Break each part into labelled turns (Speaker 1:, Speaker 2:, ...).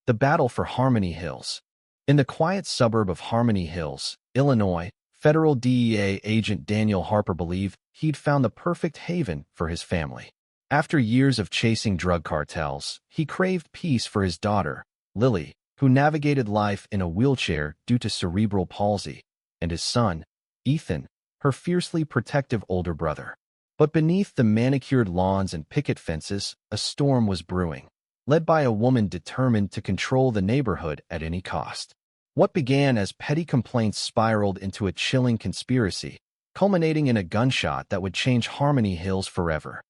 Speaker 1: The battle for Harmony Hills. In the quiet suburb of Harmony Hills, Illinois, federal DEA agent Daniel Harper believed he'd found the perfect haven for his family. After years of chasing drug cartels, he craved peace for his daughter, Lily, who navigated life in a wheelchair due to cerebral palsy, and his son, Ethan, her fiercely protective older brother. But beneath the manicured lawns and picket fences, a storm was brewing, led by a woman determined to control the neighborhood at any cost. What began as petty complaints spiraled into a chilling conspiracy, culminating in a gunshot that would change Harmony Hills forever.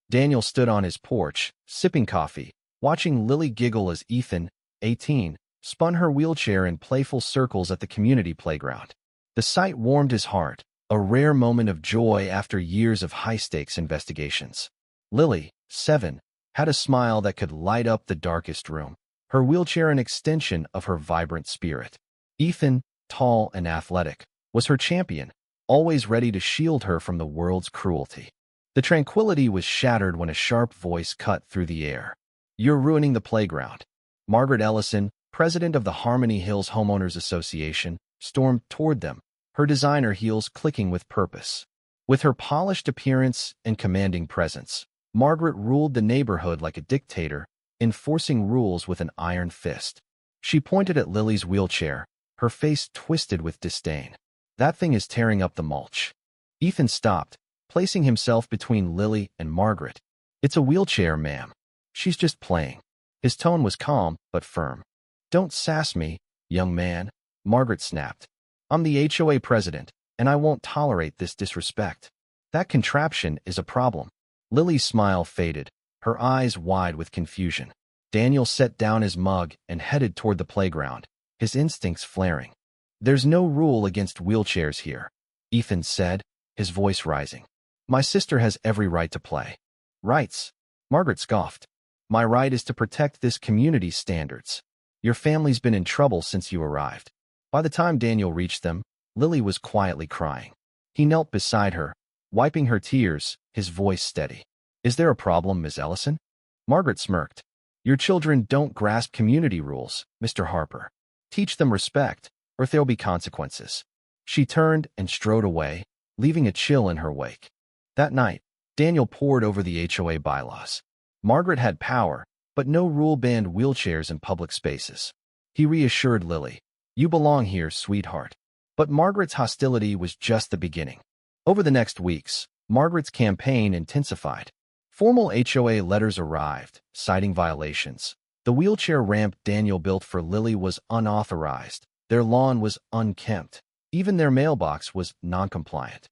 Speaker 1: Daniel stood on his porch, sipping coffee, watching Lily giggle as Ethan, 18, spun her wheelchair in playful circles at the community playground. The sight warmed his heart, a rare moment of joy after years of high-stakes investigations. Lily, 7, had a smile that could light up the darkest room, her wheelchair an extension of her vibrant spirit. Ethan, tall and athletic, was her champion, always ready to shield her from the world's cruelty. The tranquility was shattered when a sharp voice cut through the air. "You're ruining the playground." Margaret Ellison, president of the Harmony Hills Homeowners Association, stormed toward them, her designer heels clicking with purpose. With her polished appearance and commanding presence, Margaret ruled the neighborhood like a dictator, enforcing rules with an iron fist. She pointed at Lily's wheelchair, her face twisted with disdain. "That thing is tearing up the mulch." Ethan stopped, placing himself between Lily and Margaret. "It's a wheelchair, ma'am. She's just playing." His tone was calm but firm. "Don't sass me, young man," Margaret snapped. "I'm the HOA president, and I won't tolerate this disrespect." "That contraption is a problem." Lily's smile faded, her eyes wide with confusion. Daniel set down his mug and headed toward the playground, his instincts flaring. "There's no rule against wheelchairs here," Ethan said, his voice rising. "My sister has every right to play." "Rights?" Margaret scoffed. "My right is to protect this community's standards. Your family's been in trouble since you arrived." By the time Daniel reached them, Lily was quietly crying. He knelt beside her, wiping her tears, his voice steady. "Is there a problem, Ms. Ellison?" Margaret smirked. "Your children don't grasp community rules, Mr. Harper. Teach them respect, or there'll be consequences." She turned and strode away, leaving a chill in her wake. That night, Daniel pored over the HOA bylaws. Margaret had power, but no rule banned wheelchairs in public spaces. He reassured Lily, "You belong here, sweetheart." But Margaret's hostility was just the beginning. Over the next weeks, Margaret's campaign intensified. Formal HOA letters arrived, citing violations. The wheelchair ramp Daniel built for Lily was unauthorized. Their lawn was unkempt. Even their mailbox was non-compliant.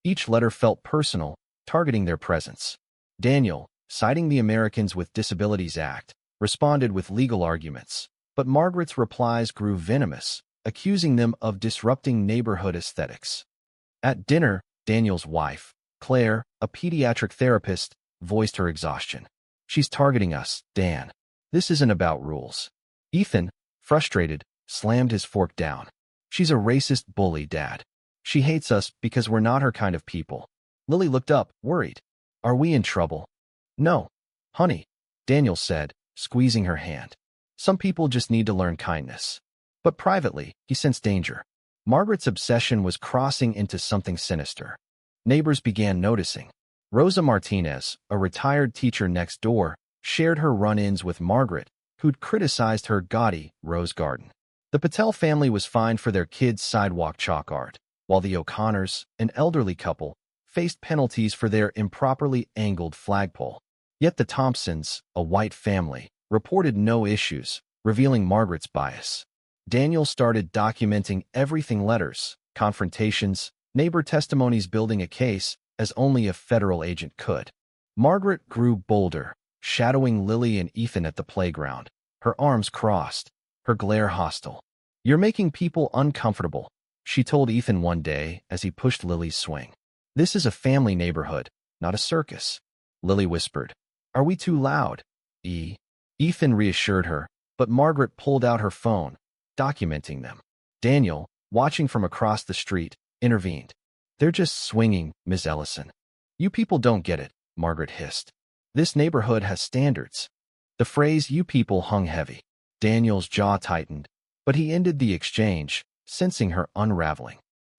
Speaker 1: Each letter felt personal, targeting their presence. Daniel, citing the Americans with Disabilities Act, responded with legal arguments. But Margaret's replies grew venomous, accusing them of disrupting neighborhood aesthetics. At dinner, Daniel's wife, Claire, a pediatric therapist, voiced her exhaustion. "She's targeting us, Dan. This isn't about rules." Ethan, frustrated, slammed his fork down. "She's a racist bully, Dad. She hates us because we're not her kind of people." Lily looked up, worried. "Are we in trouble?" "No, honey," Daniel said, squeezing her hand. "Some people just need to learn kindness." But privately, he sensed danger. Margaret's obsession was crossing into something sinister. Neighbors began noticing. Rosa Martinez, a retired teacher next door, shared her run-ins with Margaret, who'd criticized her gaudy rose garden. The Patel family was fined for their kids' sidewalk chalk art, while the O'Connors, an elderly couple, faced penalties for their improperly angled flagpole. Yet the Thompsons, a white family, reported no issues, revealing Margaret's bias. Daniel started documenting everything: letters, confrontations, neighbor testimonies, building a case as only a federal agent could. Margaret grew bolder, shadowing Lily and Ethan at the playground, her arms crossed, her glare hostile. "You're making people uncomfortable," she told Ethan one day as he pushed Lily's swing. "This is a family neighborhood, not a circus." Lily whispered, "Are we too loud?" Ethan reassured her, but Margaret pulled out her phone, documenting them. Daniel, watching from across the street, intervened. "They're just swinging, Miss Ellison." "You people don't get it," Margaret hissed. "This neighborhood has standards." The phrase "you people" hung heavy. Daniel's jaw tightened, but he ended the exchange, sensing her unraveling.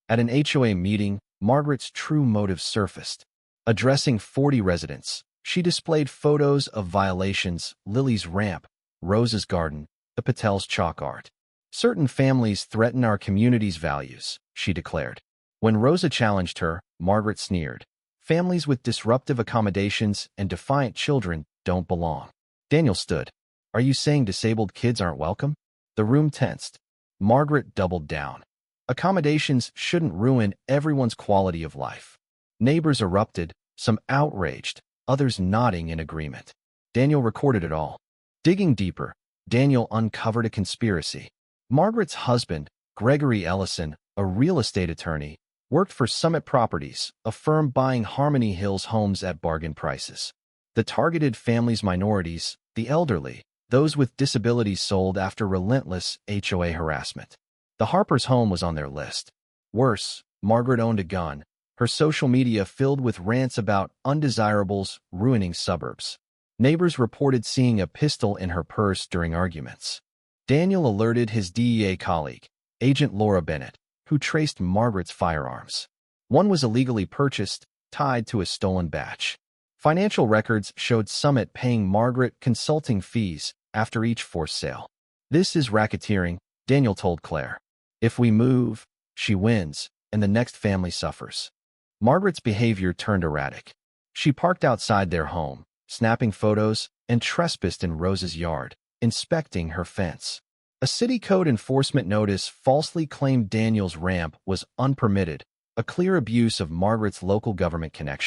Speaker 1: At an HOA meeting, Margaret's true motives surfaced. Addressing 40 residents, she displayed photos of violations: Lily's ramp, Rose's garden, the Patel's chalk art. "Certain families threaten our community's values," she declared. When Rosa challenged her, Margaret sneered. "Families with disruptive accommodations and defiant children don't belong." Daniel stood. "Are you saying disabled kids aren't welcome?" The room tensed. Margaret doubled down. "Accommodations shouldn't ruin everyone's quality of life." Neighbors erupted, some outraged, others nodding in agreement. Daniel recorded it all. Digging deeper, Daniel uncovered a conspiracy. Margaret's husband, Gregory Ellison, a real estate attorney, worked for Summit Properties, a firm buying Harmony Hills homes at bargain prices. The targeted families: minorities, the elderly, those with disabilities, sold after relentless HOA harassment. The Harpers' home was on their list. Worse, Margaret owned a gun, her social media filled with rants about undesirables ruining suburbs. Neighbors reported seeing a pistol in her purse during arguments. Daniel alerted his DEA colleague, Agent Laura Bennett, who traced Margaret's firearms. One was illegally purchased, tied to a stolen batch. Financial records showed Summit paying Margaret consulting fees after each forced sale. "This is racketeering," Daniel told Claire. "If we move, she wins, and the next family suffers." Margaret's behavior turned erratic. She parked outside their home, snapping photos, and trespassed in Rose's yard, inspecting her fence. A city code enforcement notice falsely claimed Daniel's ramp was unpermitted, a clear abuse of Margaret's local government connection.